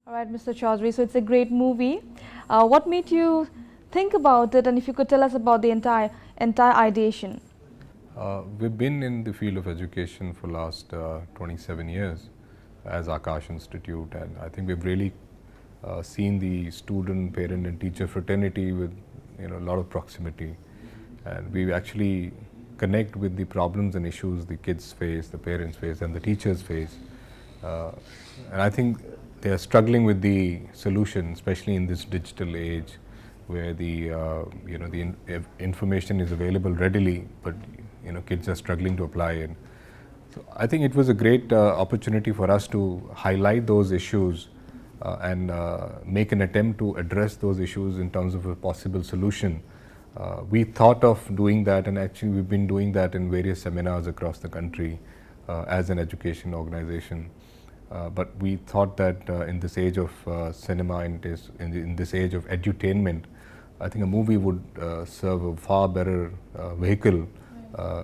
All right, Mr. Chaudhry, so it's a great movie. What made you think about it, and if you could tell us about the entire ideation? We've been in the field of education for last 27 years as Aakash Institute, and I think we've really seen the student, parent and teacher fraternity with a lot of proximity, and we actually connect with the problems and issues the kids face, the parents face and the teachers face, and I think they are struggling with the solution, especially in this digital age where the information is available readily, but kids are struggling to apply it. So I think it was a great opportunity for us to highlight those issues and make an attempt to address those issues in terms of a possible solution. We thought of doing that, and actually we've been doing that in various seminars across the country as an education organization. But we thought that in this age of cinema, in this age of edutainment, I think a movie would serve a far better vehicle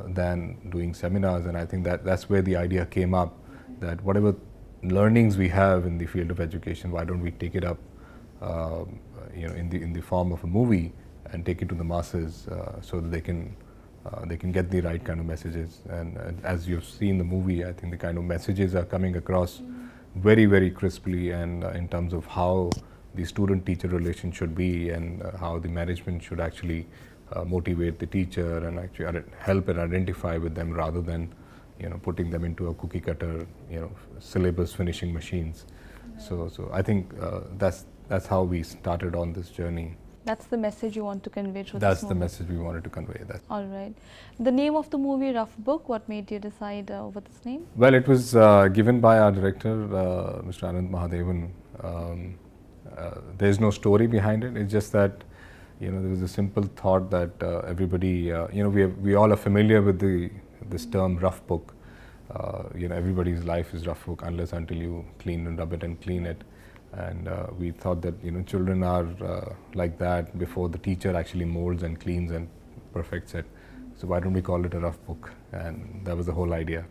than doing seminars, and I think that's where the idea came up, that whatever learnings we have in the field of education, why don't we take it up in the form of a movie and take it to the masses so that they can get the right kind of messages. And as you've seen the movie, I think the kind of messages are coming across very, very crisply, and in terms of how the student-teacher relation should be, and how the management should actually motivate the teacher and actually help and identify with them, rather than putting them into a cookie cutter syllabus finishing machines. So I think that's how we started on this journey. That's the message you want to convey through That's this the movie. message we wanted to convey. All right. The name of the movie, Rough Book, what made you decide over this name? Well, it was given by our director, Mr. Ananth Mahadevan. There's no story behind it. It's just that there was a simple thought that everybody, we all are familiar with this term rough book. Everybody's life is rough book unless until you clean and rub it and clean it. And we thought that children are like that before the teacher actually molds and cleans and perfects it. So why don't we call it a rough book? And that was the whole idea.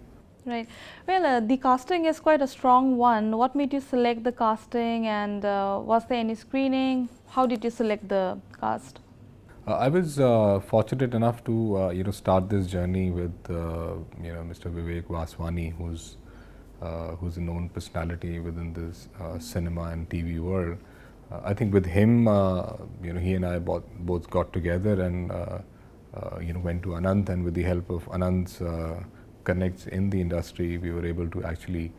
Right. Well, the casting is quite a strong one. What made you select the casting, and was there any screening? How did you select the cast? I was fortunate enough to start this journey with Mr. Vivek Vaswani, who's a known personality within this cinema and TV world. I think with him, he and I both got together and went to Ananth, and with the help of Ananth's connects in the industry, we were able to actually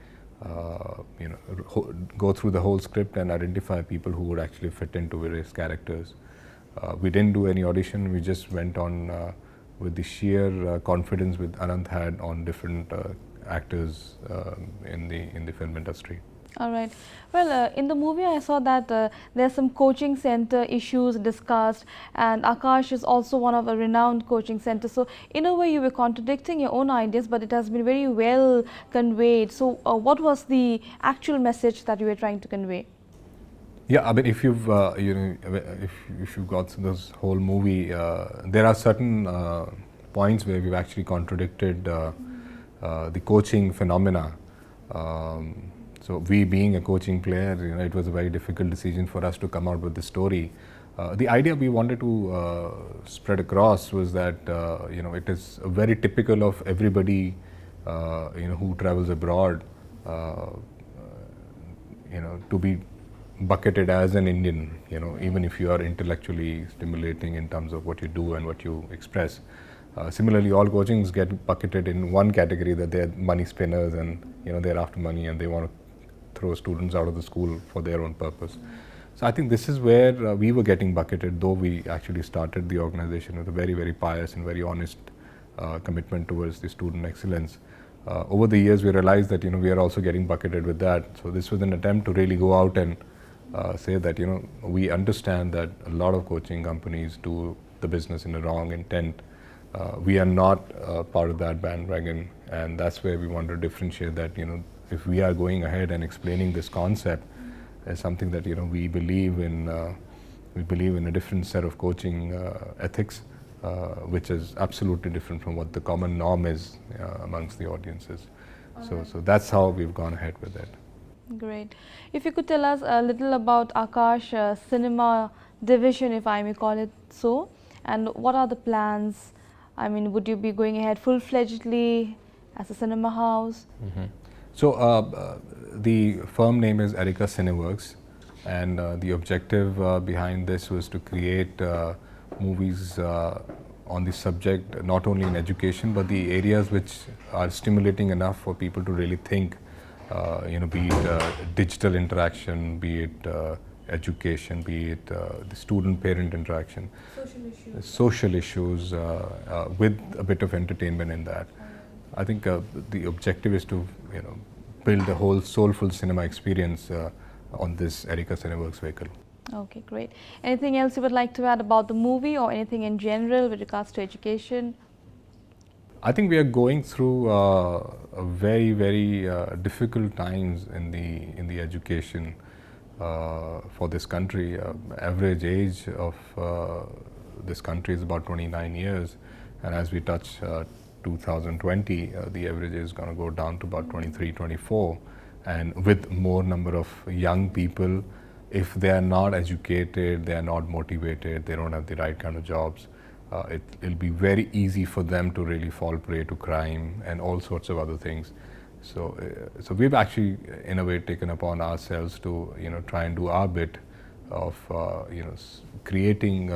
go through the whole script and identify people who would actually fit into various characters. We didn't do any audition. We just went on with the sheer confidence which Ananth had on different actors in the film industry. All right. Well, in the movie I saw that there are some coaching center issues discussed, and Akash is also one of a renowned coaching center. So in a way you were contradicting your own ideas, but it has been very well conveyed. So what was the actual message that you were trying to convey? Yeah, I mean, if you've if you've got this whole movie, there are certain points where we've actually contradicted the coaching phenomena. So we being a coaching player, it was a very difficult decision for us to come out with the story. The idea we wanted to spread across was that it is very typical of everybody who travels abroad, to be bucketed as an Indian, even if you are intellectually stimulating in terms of what you do and what you express. Similarly, all coachings get bucketed in one category, that they're money spinners and they're after money and they want to throw students out of the school for their own purpose. So I think this is where we were getting bucketed, though we actually started the organization with a very, very pious and very honest commitment towards the student excellence. Over the years, we realized that we are also getting bucketed with that. So this was an attempt to really go out and say that we understand that a lot of coaching companies do the business in a wrong intent. We are not part of that bandwagon, and that's where we want to differentiate that if we are going ahead and explaining this concept as something that we believe in a different set of coaching ethics, which is absolutely different from what the common norm is amongst the audiences. So that's how we've gone ahead with it. Great. If you could tell us a little about Aakash cinema division, if I may call it so, and what are the plans? I mean, would you be going ahead full-fledgedly as a cinema house? So the firm name is Aerika Cineworks, and the objective behind this was to create movies on the subject, not only in education, but the areas which are stimulating enough for people to really think, be it digital interaction, be it education, be it the student-parent interaction, social issues with a bit of entertainment in that. I think the objective is to build a whole soulful cinema experience on this Aerika Cineworks vehicle. Okay, great. Anything else you would like to add about the movie or anything in general with regards to education? I think we are going through a very difficult times in the education for this country. Average age of this country is about 29 years, and as we touch 2020, the average is going to go down to about 23, 24, and with more number of young people, if they are not educated, they are not motivated, they don't have the right kind of jobs, it'll be very easy for them to really fall prey to crime and all sorts of other things. So we've actually, in a way, taken upon ourselves to try and do our bit of creating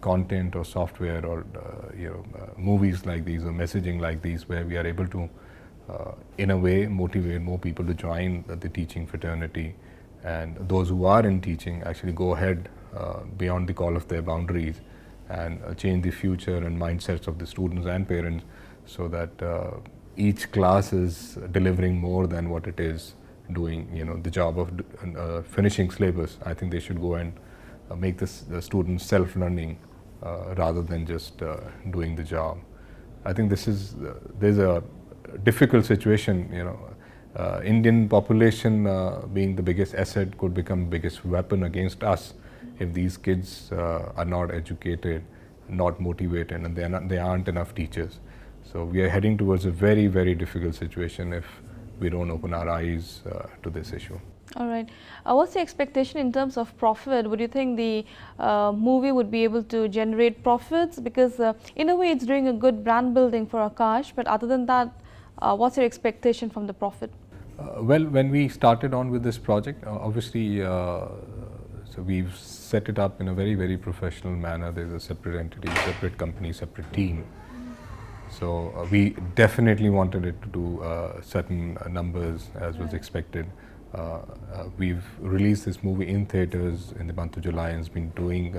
content or software or movies like these or messaging like these, where we are able to in a way motivate more people to join the teaching fraternity, and those who are in teaching actually go ahead beyond the call of their boundaries and change the future and mindsets of the students and parents, so that each class is delivering more than what it is doing the job of finishing syllabus. I think they should go and make the students self-learning rather than just doing the job. I think there's a difficult situation. Indian population being the biggest asset could become biggest weapon against us if these kids are not educated, not motivated, and there aren't enough teachers. So we are heading towards a very difficult situation if we don't open our eyes to this issue. All right. What's the expectation in terms of profit? Would you think the movie would be able to generate profits? Because in a way it's doing a good brand building for Aakash, but other than that, what's your expectation from the profit? Well, when we started on with this project, obviously, so we've set it up in a very professional manner. There's a separate entity, separate company, separate team. So we definitely wanted it to do certain numbers as was expected. We've released this movie in theaters in the month of July and it's been doing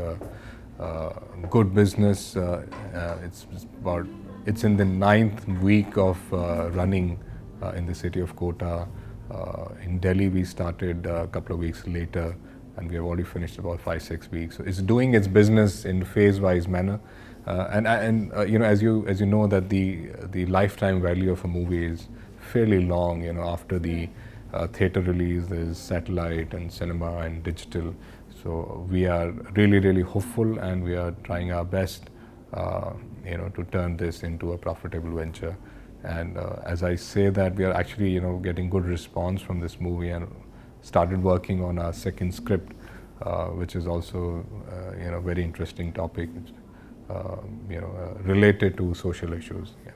good business. It's in the 9th week of running in the city of Kota. In Delhi we started a couple of weeks later, and we have already finished about 5-6 weeks. So it's doing its business in phase-wise manner, as you know that the lifetime value of a movie is fairly long. After the theater release, there's satellite and cinema and digital. So we are really hopeful, and we are trying our best, to turn this into a profitable venture. And as I say that, we are actually, getting good response from this movie, and started working on our second script, which is also, very interesting topic, related to social issues. Yeah.